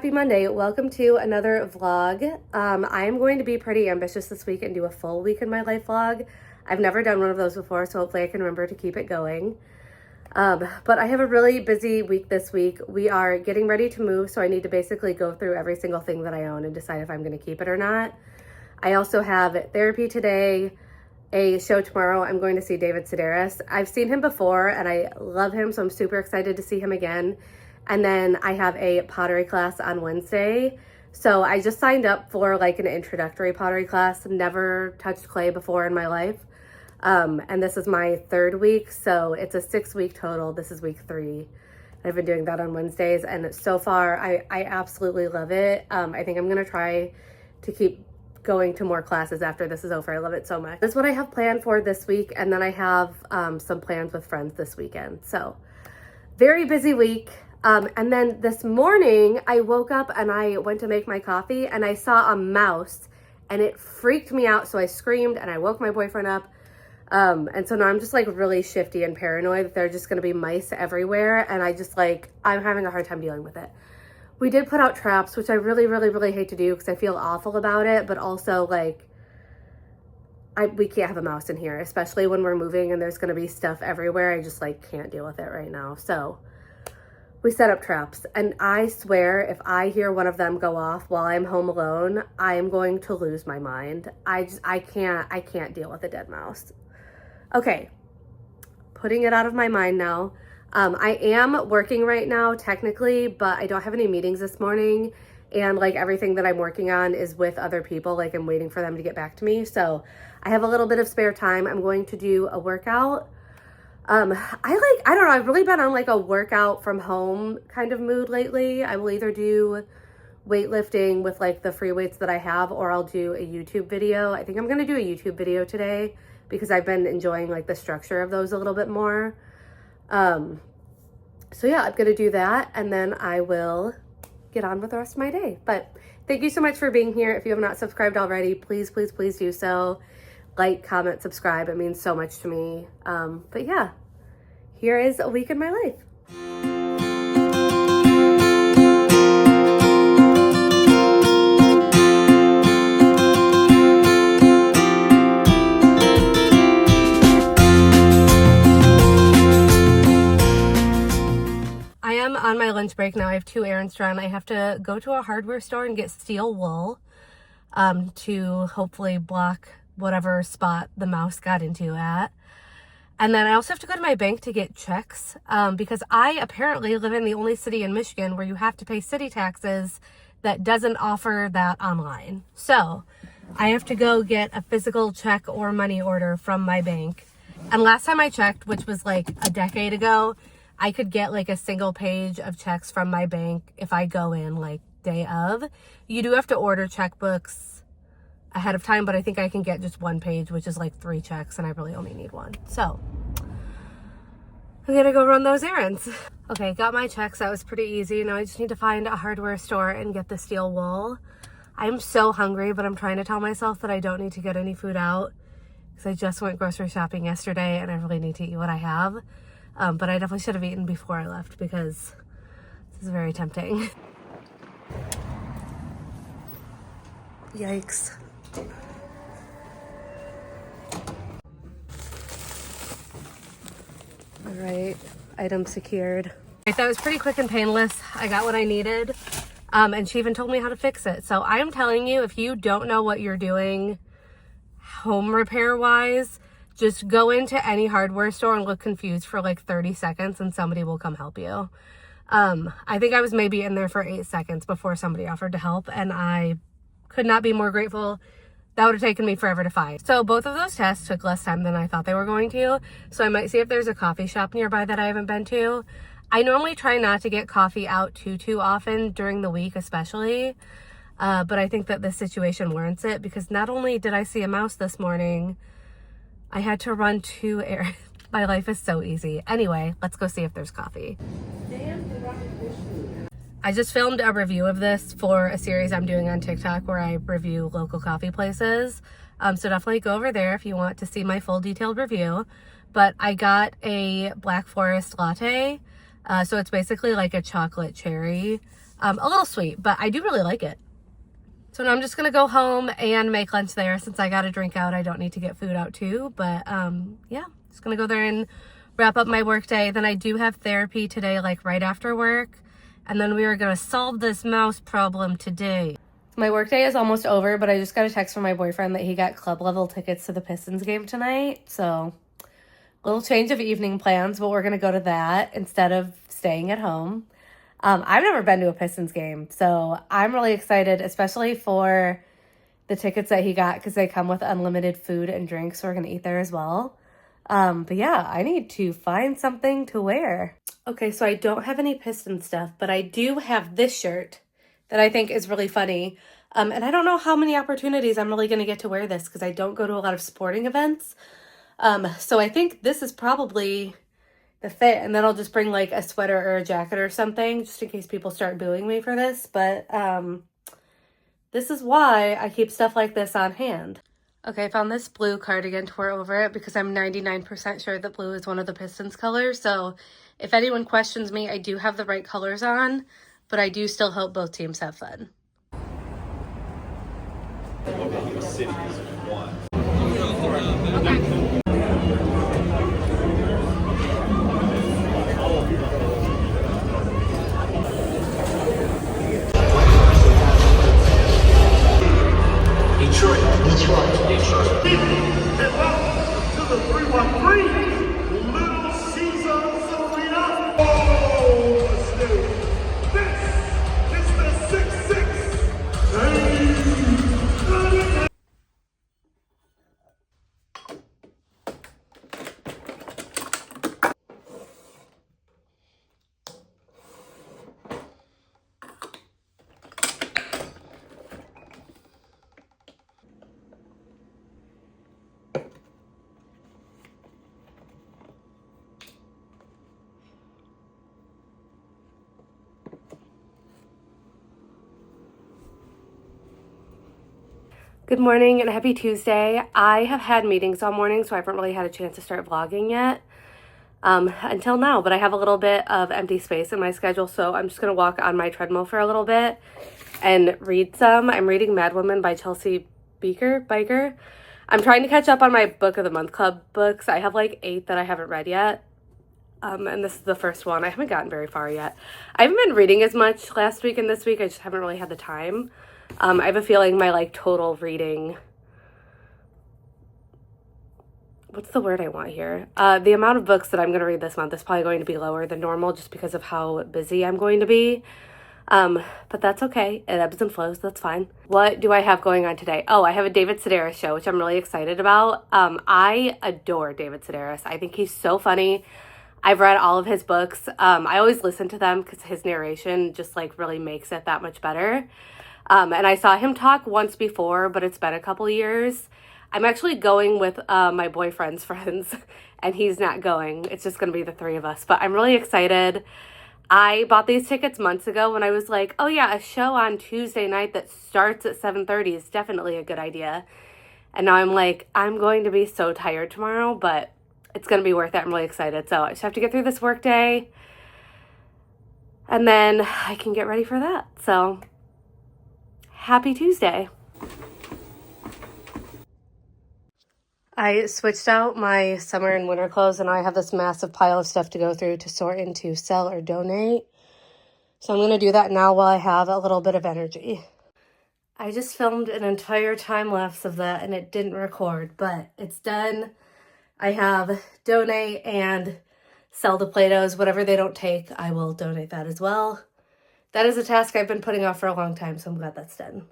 Happy Monday. Welcome to another vlog. I am going to be pretty ambitious this week and do a full week in my life vlog. I've never done one of those before, so hopefully I can remember to keep it going. But I have a really busy week this week. We are getting ready to move, so I need to basically go through every single thing that I own and decide if I'm going to keep it or not. I also have therapy today, a show tomorrow. I'm going to see David Sedaris. I've seen him before and I love him, so I'm super excited to see him again. And then I have a pottery class on Wednesday. So I just signed up for like an introductory pottery class. Never touched clay before in my life. And this is my third week. So it's a 6-week total. This is week 3. I've been doing that on Wednesdays. And so far, I absolutely love it. I think I'm going to try to keep going to more classes after this is over. I love it so much. That's what I have planned for this week. And then I have some plans with friends this weekend. So very busy week. And then this morning I woke up and I went to make my coffee and I saw a mouse and it freaked me out. So I screamed and I woke my boyfriend up. And so now I'm just like really shifty and paranoid that there are just going to be mice everywhere. And I'm having a hard time dealing with it. We did put out traps, which I really hate to do because I feel awful about it. But also like, we can't have a mouse in here, especially when we're moving and there's going to be stuff everywhere. I just like can't deal with it right now. So we set up traps, and I swear if I hear one of them go off while I'm home alone, I am going to lose my mind. I can't deal with a dead mouse. Okay, putting it out of my mind now. I am working right now technically, but I don't have any meetings this morning, and like everything that I'm working on is with other people. Like I'm waiting for them to get back to me. So I have a little bit of spare time. I'm going to do a workout. I don't know, I've really been on like a workout from home kind of mood lately. I will either do weightlifting with like the free weights that I have, or I'll do a YouTube video. I think I'm going to do a YouTube video today because I've been enjoying like the structure of those a little bit more. So yeah, I'm going to do that and then I will get on with the rest of my day. But thank you so much for being here. If you have not subscribed already, please do so. Like, comment, subscribe. It means so much to me. But yeah, here is a week in my life. I am on my lunch break now. I have 2 errands to run. I have to go to a hardware store and get steel wool to hopefully block whatever spot the mouse got into at. And then I also have to go to my bank to get checks because I apparently live in the only city in Michigan where you have to pay city taxes that doesn't offer that online. So I have to go get a physical check or money order from my bank. And last time I checked, which was like a decade ago, I could get like a single page of checks from my bank if I go in like day of. You do have to order checkbooks ahead of time, but I think I can get just 1 page, which is like 3 checks, and I really only need 1. So I'm gonna go run those errands. Okay, got my checks. That was pretty easy. Now I just need to find a hardware store and get the steel wool. I'm so hungry, but I'm trying to tell myself that I don't need to get any food out because I just went grocery shopping yesterday and I really need to eat what I have. But I definitely should have eaten before I left because this is very tempting. Yikes. All right, item secured. That was pretty quick and painless. I got what I needed, and she even told me how to fix it. So I am telling you, if you don't know what you're doing home repair wise, just go into any hardware store and look confused for like 30 seconds and somebody will come help you. I think I was maybe in there for 8 seconds before somebody offered to help, and I could not be more grateful. That would have taken me forever to find. So both of those tests took less time than I thought they were going to. So I might see if there's a coffee shop nearby that I haven't been to. I normally try not to get coffee out too often during the week, especially. But I think that this situation warrants it because not only did I see a mouse this morning, I had to run 2 errands. My life is so easy. Anyway, let's go see if there's coffee. I just filmed a review of this for a series I'm doing on TikTok where I review local coffee places. So definitely go over there if you want to see my full detailed review. But I got a Black Forest latte. So it's basically like a chocolate cherry. A little sweet, but I do really like it. So now I'm just gonna go home and make lunch there. Since I got a drink out, I don't need to get food out too. But yeah, just gonna go there and wrap up my work day. Then I do have therapy today, like right after work. And then we are gonna solve this mouse problem today. My work day is almost over, but I just got a text from my boyfriend that he got club level tickets to the Pistons game tonight. So a little change of evening plans, but we're gonna go to that instead of staying at home. I've never been to a Pistons game, so I'm really excited, especially for the tickets that he got because they come with unlimited food and drinks, so we're going to eat there as well. But yeah, I need to find something to wear. Okay, so I don't have any Piston stuff, but I do have this shirt that I think is really funny. And I don't know how many opportunities I'm really going to get to wear this because I don't go to a lot of sporting events. So I think this is probably the fit, and then I'll just bring like a sweater or a jacket or something just in case people start booing me for this. But this is why I keep stuff like this on hand. Okay, I found this blue cardigan to wear over it because I'm 99% sure that blue is one of the Pistons colors. So if anyone questions me, I do have the right colors on, but I do still hope both teams have fun. Detroit. And welcome to the 313 Little Caesars Arena. Oh, this is the 6-6. Good morning and happy Tuesday. I have had meetings all morning, so I haven't really had a chance to start vlogging yet until now, but I have a little bit of empty space in my schedule, so I'm just going to walk on my treadmill for a little bit and read some. I'm reading Mad Women by Chelsea Biker. I'm trying to catch up on my Book of the Month Club books. I have like 8 that I haven't read yet, and this is the first one. I haven't gotten very far yet. I haven't been reading as much last week and this week. I just haven't really had the time. I have a feeling my like total reading, what's the word I want here? The amount of books that I'm going to read this month is probably going to be lower than normal just because of how busy I'm going to be. But that's okay. It ebbs and flows. That's fine. What do I have going on today? Oh, I have a David Sedaris show, which I'm really excited about. I adore David Sedaris. I think he's so funny. I've read all of his books. I always listen to them because his narration just like really makes it that much better. And I saw him talk once before, but it's been a couple years. I'm actually going with my boyfriend's friends, and he's not going. It's just going to be the 3 of us, but I'm really excited. I bought these tickets months ago when I was like, oh yeah, a show on Tuesday night that starts at 7:30 is definitely a good idea. And now I'm like, I'm going to be so tired tomorrow, but it's going to be worth it. I'm really excited. So I just have to get through this work day, and then I can get ready for that. So happy Tuesday. I switched out my summer and winter clothes, and I have this massive pile of stuff to go through to sort into sell or donate. So I'm going to do that now while I have a little bit of energy. I just filmed an entire time lapse of that and it didn't record, but it's done. I have donate and sell the Play-Dohs. Whatever they don't take, I will donate that as well. That is a task I've been putting off for a long time, so I'm glad that's done.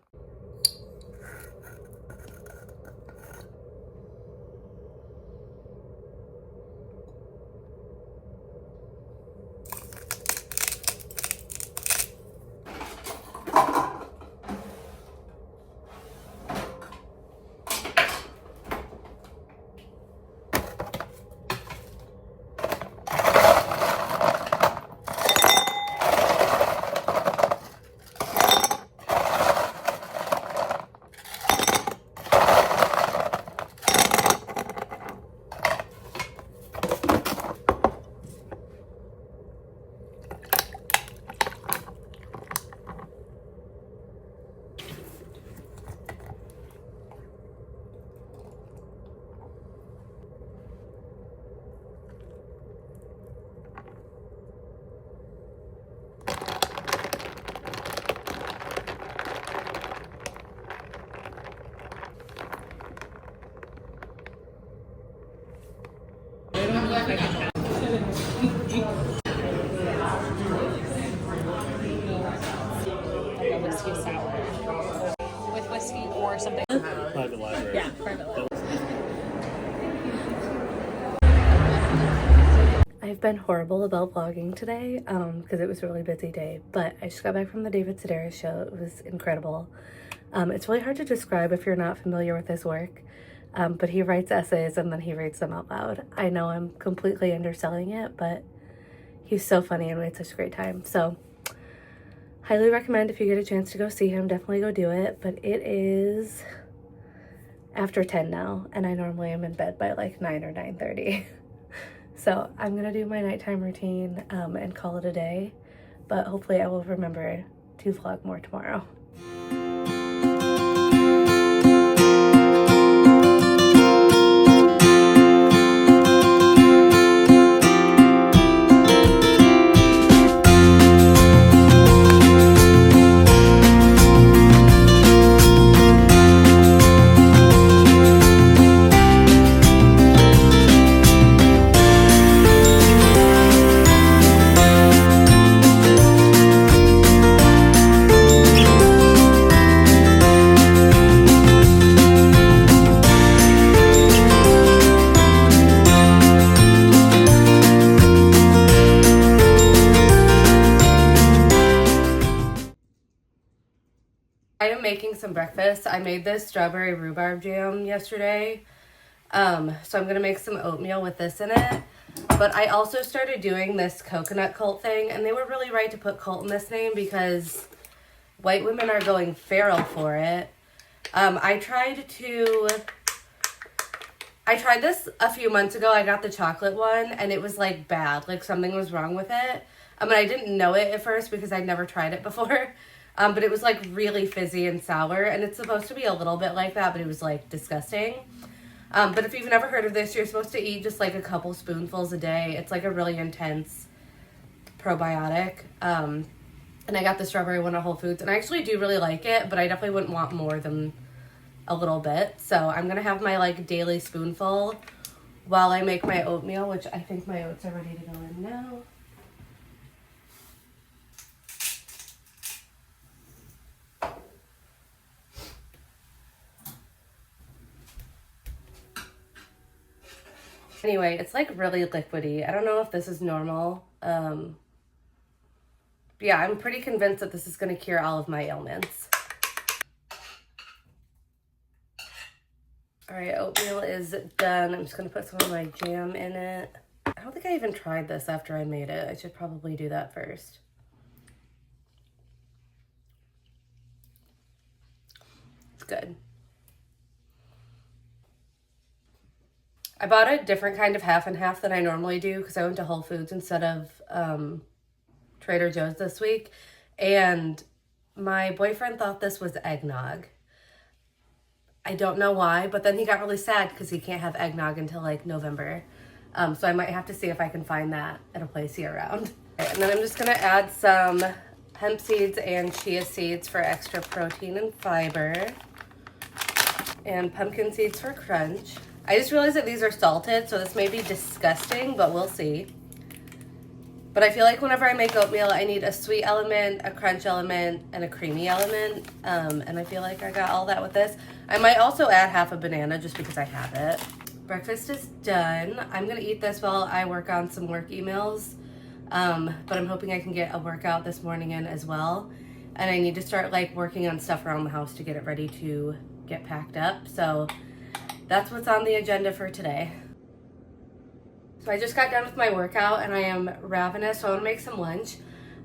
Like a whiskey sour with whiskey or something. Private library. Yeah, private library. I've been horrible about vlogging today because it was a really busy day, but I just got back from the David Sedaris show. It was incredible. It's really hard to describe if you're not familiar with his work, but he writes essays and then he reads them out loud. I know I'm completely underselling it, but he's so funny and we had such a great time. So highly recommend if you get a chance to go see him, definitely go do it. But it is after 10 now, and I normally am in bed by like 9 or 9:30. So I'm gonna do my nighttime routine and call it a day, but hopefully I will remember to vlog more tomorrow. I am making some breakfast. I made this strawberry rhubarb jam yesterday. So I'm going to make some oatmeal with this in it. But I also started doing this coconut cult thing, and they were really right to put cult in this name because white women are going feral for it. I tried this a few months ago. I got the chocolate one, and it was like bad. Like something was wrong with it. I mean, I didn't know it at first because I'd never tried it before. But it was like really fizzy and sour, and it's supposed to be a little bit like that, but it was like disgusting. But if you've never heard of this, you're supposed to eat just like a couple spoonfuls a day. It's like a really intense probiotic. And I got the strawberry one at Whole Foods, and I actually do really like it, but I definitely wouldn't want more than a little bit. So I'm gonna have my like daily spoonful while I make my oatmeal, which I think my oats are ready to go in now. Anyway, it's like really liquidy. I don't know if this is normal. Yeah, I'm pretty convinced that this is going to cure all of my ailments. All right, oatmeal is done. I'm just going to put some of my jam in it. I don't think I even tried this after I made it. I should probably do that first. It's good. I bought a different kind of half and half than I normally do because I went to Whole Foods instead of Trader Joe's this week. And my boyfriend thought this was eggnog. I don't know why, but then he got really sad because he can't have eggnog until like November. So I might have to see if I can find that at a place year round. Okay, and then I'm just going to add some hemp seeds and chia seeds for extra protein and fiber. And pumpkin seeds for crunch. I just realized that these are salted, so this may be disgusting, but we'll see. But I feel like whenever I make oatmeal, I need a sweet element, a crunch element, and a creamy element. And I feel like I got all that with this. I might also add half a banana just because I have it. Breakfast is done. I'm going to eat this while I work on some work emails. But I'm hoping I can get a workout this morning in as well. And I need to start like working on stuff around the house to get it ready to get packed up. So that's what's on the agenda for today. So I just got done with my workout and I am ravenous, so I want to make some lunch.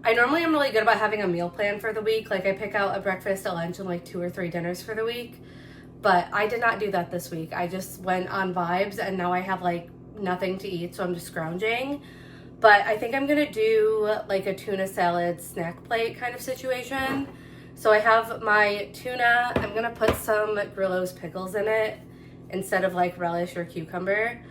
I normally am really good about having a meal plan for the week. Like I pick out a breakfast, a lunch, and like 2 or 3 dinners for the week. But I did not do that this week. I just went on vibes and now I have like nothing to eat, so I'm just scrounging. But I think I'm gonna do like a tuna salad snack plate kind of situation. So I have my tuna. I'm gonna put some Grillo's pickles in it instead of like relish or cucumber.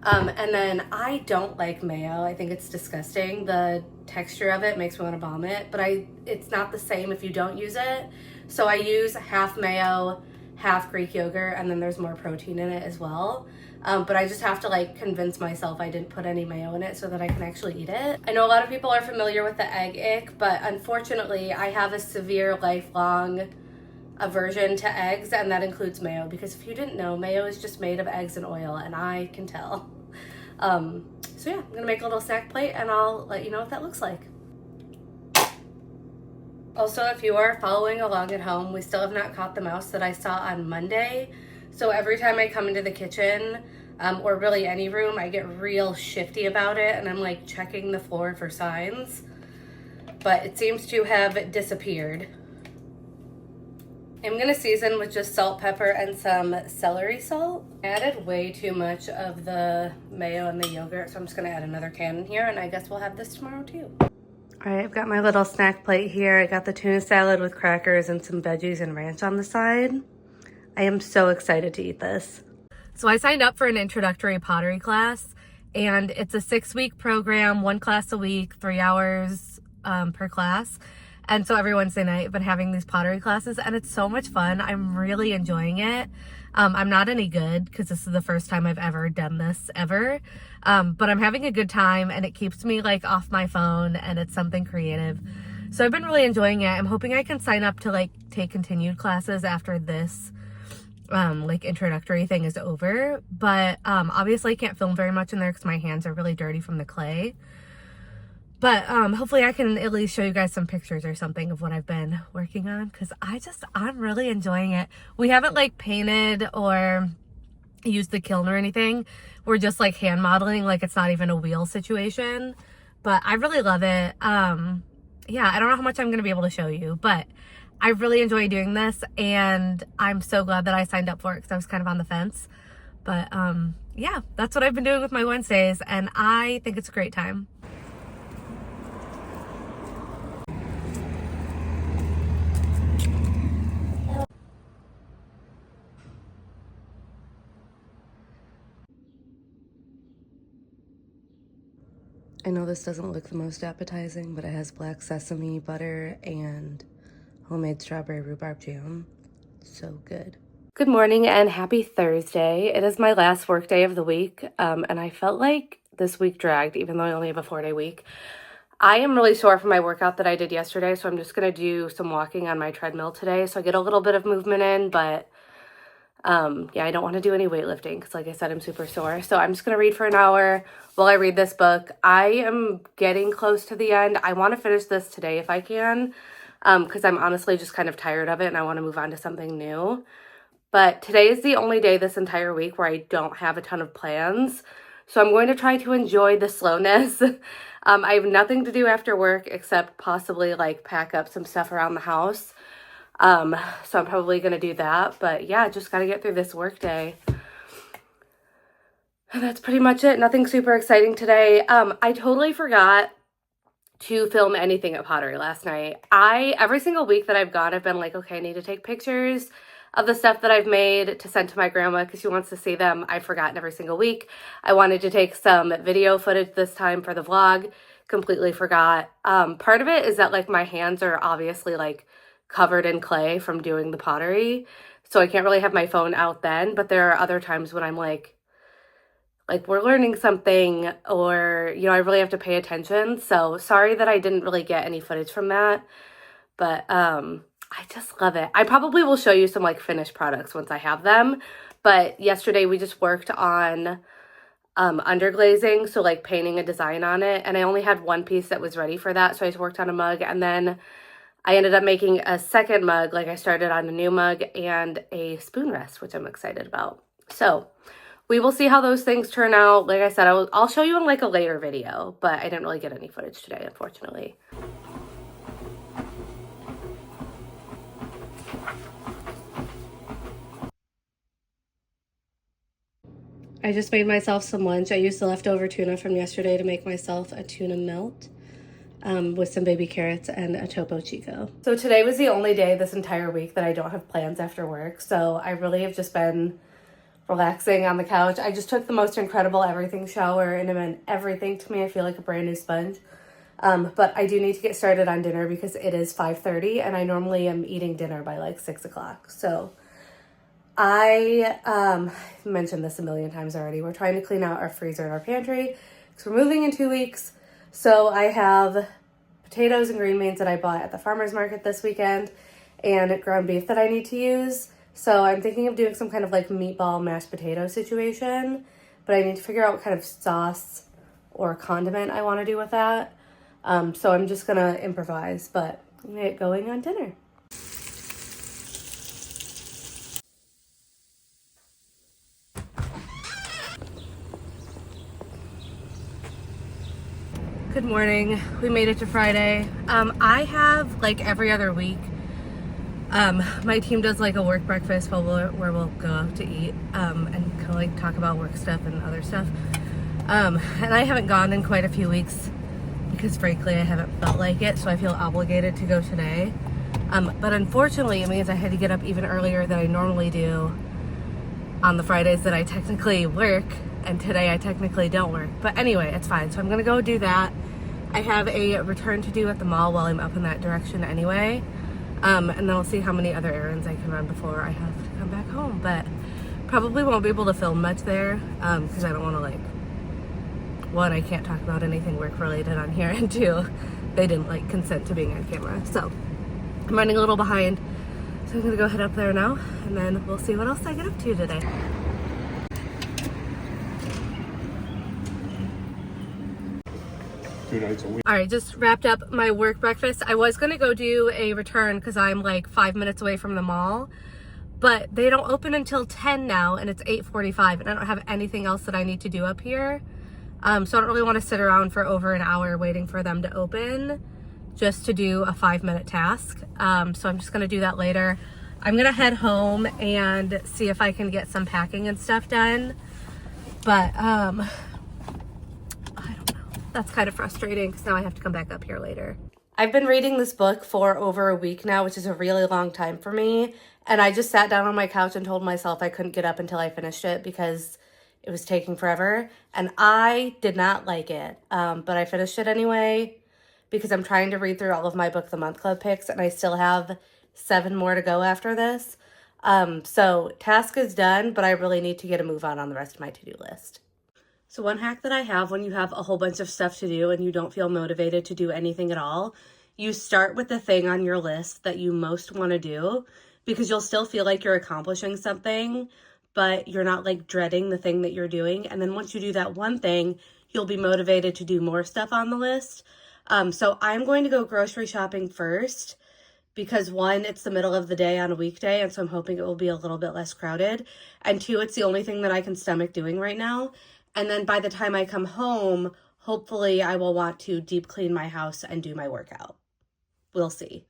And then I don't like mayo. I think it's disgusting. The texture of it makes me want to vomit, but it's not the same if you don't use it. So I use half mayo, half Greek yogurt, and then there's more protein in it as well. But I just have to like convince myself I didn't put any mayo in it so that I can actually eat it. I know a lot of people are familiar with the egg ick, but unfortunately I have a severe lifelong aversion to eggs, and that includes mayo, because if you didn't know, mayo is just made of eggs and oil, and I can tell. So yeah, I'm gonna make a little snack plate and I'll let you know what that looks like. Also, if you are following along at home, we still have not caught the mouse that I saw on Monday. So every time I come into the kitchen, or really any room, I get real shifty about it, and I'm like checking the floor for signs. But it seems to have disappeared. I'm gonna season with just salt, pepper, and some celery salt. I added way too much of the mayo and the yogurt, so I'm just gonna add another can in here, and I guess we'll have this tomorrow too. All right, I've got my little snack plate here. I got the tuna salad with crackers and some veggies and ranch on the side. I am so excited to eat this. So I signed up for an introductory pottery class, and it's a 6-week program, 1 class a week, 3 hours per class. And so every Wednesday night I've been having these pottery classes, and it's so much fun. I'm really enjoying it. I'm not any good because this is the first time I've ever done this ever. But I'm having a good time, and it keeps me like off my phone, and it's something creative. So I've been really enjoying it. I'm hoping I can sign up to like take continued classes after this like introductory thing is over. But obviously I can't film very much in there because my hands are really dirty from the clay. But hopefully I can at least show you guys some pictures or something of what I've been working on, because I'm really enjoying it. We haven't like painted or used the kiln or anything. We're just like hand modeling, like it's not even a wheel situation. But I really love it. Yeah, I don't know how much I'm going to be able to show you, but I really enjoy doing this, and I'm so glad that I signed up for it because I was kind of on the fence. But yeah, that's what I've been doing with my Wednesdays, and I think it's a great time. I know this doesn't look the most appetizing, but it has black sesame, butter, and homemade strawberry rhubarb jam. So good. Good morning and happy Thursday. It is my last work day of the week, and I felt like this week dragged, even though I only have a 4-day week. I am really sore from my workout that I did yesterday, so I'm just going to do some walking on my treadmill today, so I get a little bit of movement in, but yeah, I don't want to do any weightlifting because, like I said, I'm super sore. So I'm just going to read for an hour while I read this book. I am getting close to the end. I want to finish this today if I can, because I'm honestly just kind of tired of it and I want to move on to something new. But today is the only day this entire week where I don't have a ton of plans. So I'm going to try to enjoy the slowness. I have nothing to do after work except possibly like pack up some stuff around the house. So I'm probably going to do that, but yeah, just got to get through this work day. And that's pretty much it. Nothing super exciting today. I totally forgot to film anything at pottery last night. Every single week that I've gone, I've been like, okay, I need to take pictures of the stuff that I've made to send to my grandma because she wants to see them. I've forgotten every single week. I wanted to take some video footage this time for the vlog. Completely forgot. Part of it is that like my hands are obviously like covered in clay from doing the pottery, so I can't really have my phone out then, but there are other times when I'm like we're learning something, or you know, I really have to pay attention. So sorry that I didn't really get any footage from that, but I just love it. I probably will show you some like finished products once I have them, but yesterday we just worked on underglazing, so like painting a design on it, and I only had one piece that was ready for that, so I just worked on a mug, and then I ended up making a second mug. Like I started on a new mug and a spoon rest, which I'm excited about. So we will see how those things turn out. Like I said, I'll show you in like a later video, but I didn't really get any footage today, unfortunately. I just made myself some lunch. I used the leftover tuna from yesterday to make myself a tuna melt. With some baby carrots and a Topo Chico. So today was the only day this entire week that I don't have plans after work. So I really have just been relaxing on the couch. I just took the most incredible everything shower, and it meant everything to me. I feel like a brand new sponge. But I do need to get started on dinner because it is 5:30 and I normally am eating dinner by like 6 o'clock. So I mentioned this a million times already. We're trying to clean out our freezer and our pantry because we're moving in 2 weeks. So I have potatoes and green beans that I bought at the farmer's market this weekend and ground beef that I need to use. So I'm thinking of doing some kind of like meatball mashed potato situation, but I need to figure out what kind of sauce or condiment I want to do with that. So I'm just gonna improvise, but I'm gonna get going on dinner. Good morning. We made it to Friday. I have like every other week, my team does like a work breakfast where we'll go out to eat and kind of like talk about work stuff and other stuff. And I haven't gone in quite a few weeks because frankly I haven't felt like it, so I feel obligated to go today. But unfortunately it means I had to get up even earlier than I normally do on the Fridays that I technically work, and today I technically don't work. But anyway, it's fine. So I'm gonna go do that. I have a return to do at the mall while I'm up in that direction anyway. And then I'll see how many other errands I can run before I have to come back home. But probably won't be able to film much there because I don't want to like, one, I can't talk about anything work related on here, and two, they didn't like consent to being on camera. So I'm running a little behind. So I'm gonna go head up there now and then we'll see what else I get up to today. All right, just wrapped up my work breakfast. I was gonna go do a return because I'm like 5 minutes away from the mall, but they don't open until 10 now and it's 8:45 and I don't have anything else that I need to do up here. So I don't really want to sit around for over an hour waiting for them to open just to do a 5-minute task. So I'm just gonna do that later. I'm gonna head home and see if I can get some packing and stuff done. But I don't know. That's kind of frustrating because now I have to come back up here later. I've been reading this book for over a week now, which is a really long time for me. And I just sat down on my couch and told myself I couldn't get up until I finished it because it was taking forever. And I did not like it. But I finished it anyway because I'm trying to read through all of my Book of the Month Club picks and I still have 7 more to go after this. So task is done, but I really need to get a move on the rest of my to-do list. So one hack that I have when you have a whole bunch of stuff to do and you don't feel motivated to do anything at all, you start with the thing on your list that you most want to do because you'll still feel like you're accomplishing something, but you're not like dreading the thing that you're doing. And then once you do that one thing, you'll be motivated to do more stuff on the list. So I'm going to go grocery shopping first because one, it's the middle of the day on a weekday, and so I'm hoping it will be a little bit less crowded. And two, it's the only thing that I can stomach doing right now. And then by the time I come home, hopefully I will want to deep clean my house and do my workout. We'll see.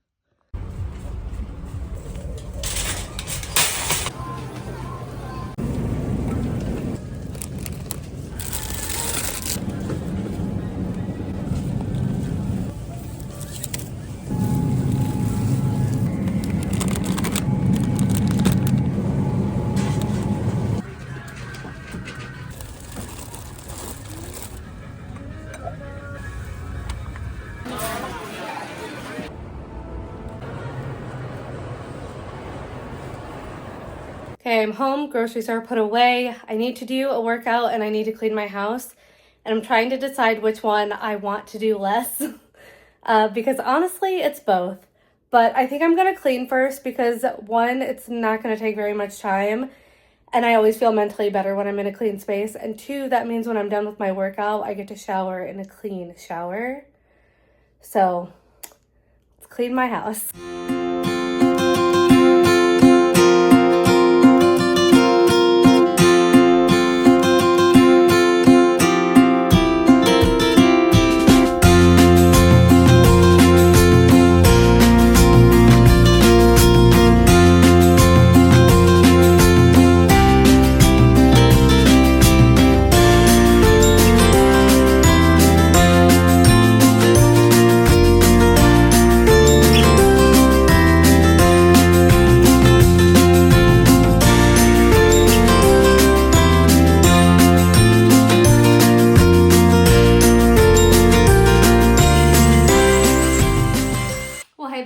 Okay, I'm home, groceries are put away. I need to do a workout and I need to clean my house. And I'm trying to decide which one I want to do less because honestly, it's both. But I think I'm gonna clean first because one, it's not gonna take very much time and I always feel mentally better when I'm in a clean space. And two, that means when I'm done with my workout, I get to shower in a clean shower. So let's clean my house.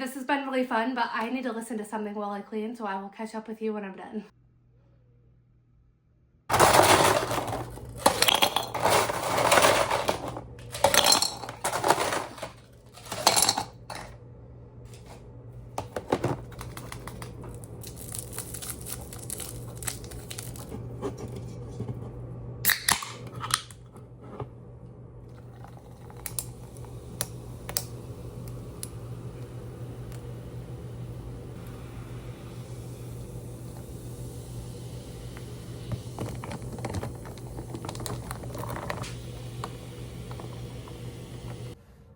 This has been really fun, but I need to listen to something while I clean, so I will catch up with you when I'm done.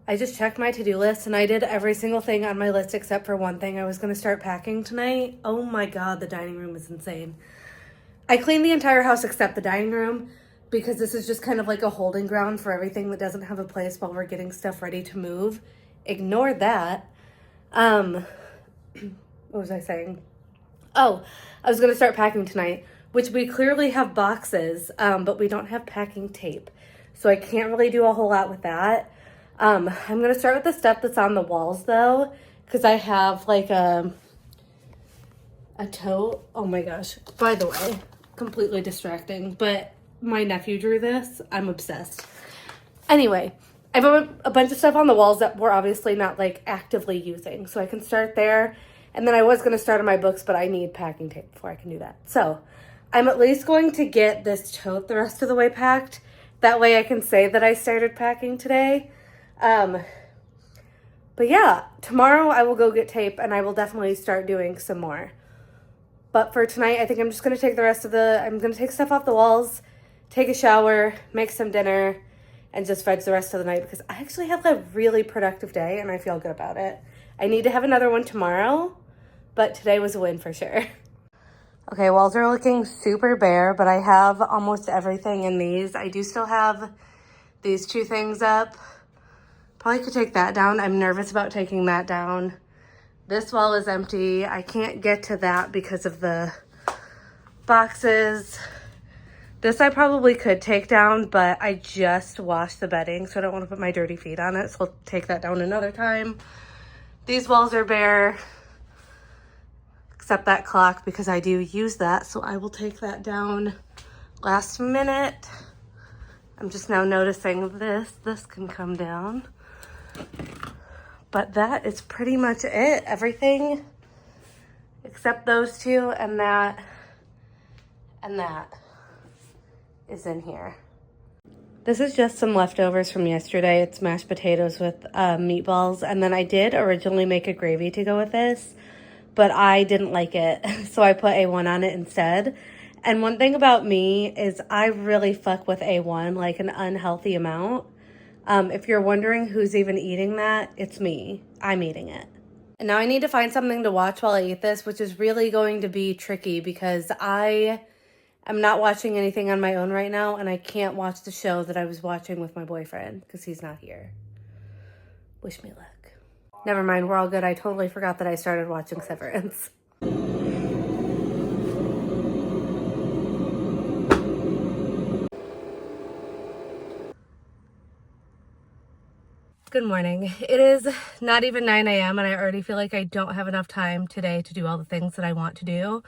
I just checked my to-do list and I did every single thing on my list except for one thing. I was going to start packing tonight. Oh my God, the dining room is insane. I cleaned the entire house except the dining room because this is just kind of like a holding ground for everything that doesn't have a place while we're getting stuff ready to move. Ignore that. What was I saying? Oh, I was going to start packing tonight, which we clearly have boxes, but we don't have packing tape. So I can't really do a whole lot with that. I'm going to start with the stuff that's on the walls though, because I have like a tote. Oh my gosh. By the way, completely distracting, but my nephew drew this. I'm obsessed. Anyway, I have a bunch of stuff on the walls that we're obviously not like actively using. So I can start there. And then I was going to start on my books, but I need packing tape before I can do that. So I'm at least going to get this tote the rest of the way packed. That way I can say that I started packing today. But yeah, tomorrow I will go get tape and I will definitely start doing some more. But for tonight, I think I'm just going to take I'm going to take stuff off the walls, take a shower, make some dinner, and just veg the rest of the night because I actually had a really productive day and I feel good about it. I need to have another one tomorrow, but today was a win for sure. Okay, walls are looking super bare, but I have almost everything in these. I do still have these two things up. Probably could take that down. I'm nervous about taking that down. This wall is empty. I can't get to that because of the boxes. This I probably could take down, but I just washed the bedding, so I don't want to put my dirty feet on it, so I'll take that down another time. These walls are bare, except that clock because I do use that, so I will take that down last minute. I'm just now noticing this can come down. But that is pretty much it. Everything except those two and that is in here. This is just some leftovers from yesterday. It's mashed potatoes with meatballs. And then I did originally make a gravy to go with this, but I didn't like it. So I put A1 on it instead. And one thing about me is I really fuck with A1, like an unhealthy amount. If you're wondering who's even eating that, it's me. I'm eating it. And now I need to find something to watch while I eat this, which is really going to be tricky because I am not watching anything on my own right now, and I can't watch the show that I was watching with my boyfriend because he's not here. Wish me luck. Never mind, we're all good. I totally forgot that I started watching Severance. Good morning. It is not even 9 a.m. and I already feel like I don't have enough time today to do all the things that I want to do,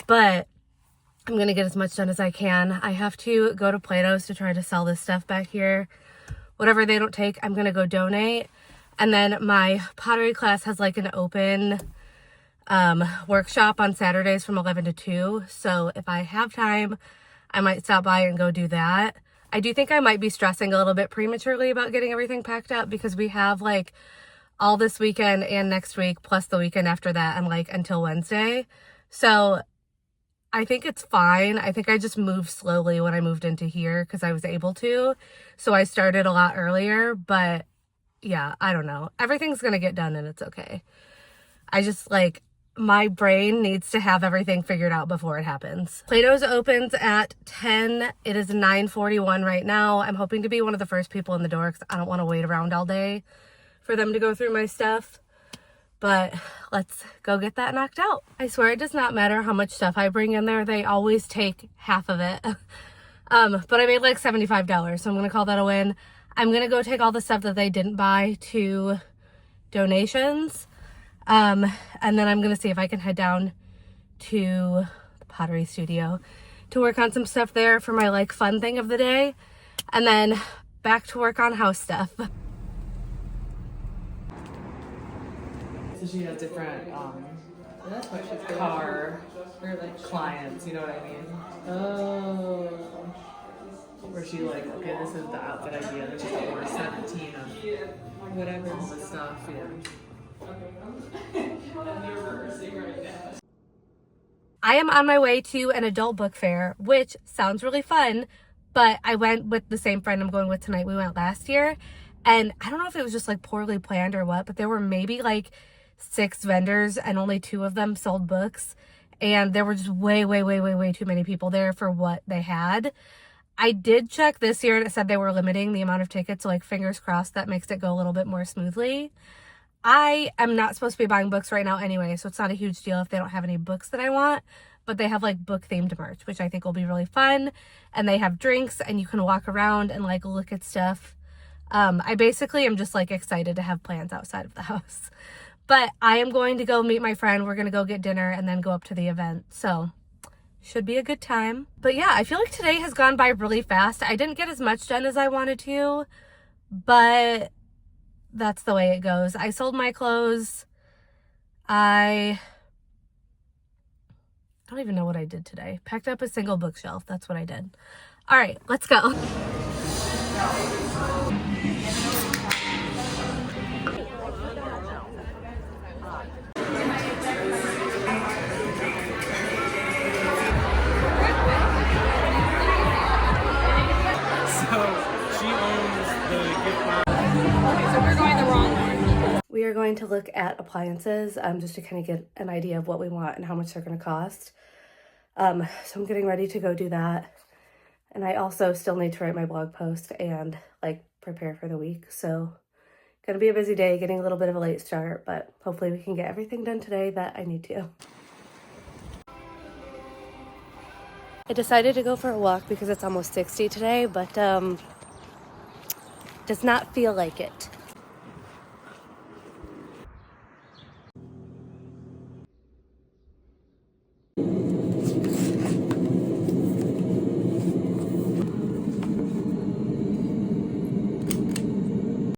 but I'm going to get as much done as I can. I have to go to Plato's to try to sell this stuff back here. Whatever they don't take, I'm going to go donate. And then my pottery class has like an open workshop on Saturdays from 11 to 2. So if I have time, I might stop by and go do that. I do think I might be stressing a little bit prematurely about getting everything packed up because we have like all this weekend and next week plus the weekend after that and like until Wednesday. So I think it's fine. I think I just moved slowly when I moved into here because I was able to. So I started a lot earlier, but yeah, I don't know. Everything's going to get done and it's okay. I just like, my brain needs to have everything figured out before it happens. Plato's opens at 10. It is 9:41 right now. I'm hoping to be one of the first people in the door because I don't want to wait around all day for them to go through my stuff. But let's go get that knocked out. I swear it does not matter how much stuff I bring in there. They always take half of it. But I made like $75, so I'm going to call that a win. I'm going to go take all the stuff that they didn't buy to donations. And then I'm going to see if I can head down to the pottery studio to work on some stuff there for my like fun thing of the day. And then back to work on house stuff. So she has different car or like clients, you know what I mean? Oh. Where she like, okay, this is the outfit idea. Then she's like, we're 17 of whatever all this stuff, yeah. I am on my way to an adult book fair, which sounds really fun, but I went with the same friend I'm going with tonight. We went last year, And I don't know if it was just like poorly planned or what, but there were maybe like 6 vendors and only 2 of them sold books. And there were just way too many people there for what they had. I did check this year and it said they were limiting the amount of tickets. So like fingers crossed that makes it go a little bit more smoothly. I am not supposed to be buying books right now anyway, so it's not a huge deal if they don't have any books that I want. But they have like book themed merch, which I think will be really fun. And they have drinks and you can walk around and like look at stuff. I basically am just like excited to have plans outside of the house. But I am going to go meet my friend. We're going to go get dinner and then go up to the event. So should be a good time. But yeah, I feel like today has gone by really fast. I didn't get as much done as I wanted to, but that's the way it goes. I sold my clothes. I don't even know what I did today. Packed up a single bookshelf. That's what I did. All right, let's go. We are going to look at appliances just to kind of get an idea of what we want and how much they're going to cost. So I'm getting ready to go do that. And I also still need to write my blog post and like prepare for the week. So going to be a busy day, getting a little bit of a late start, but hopefully we can get everything done today that I need to. I decided to go for a walk because it's almost 60 today, but does not feel like it.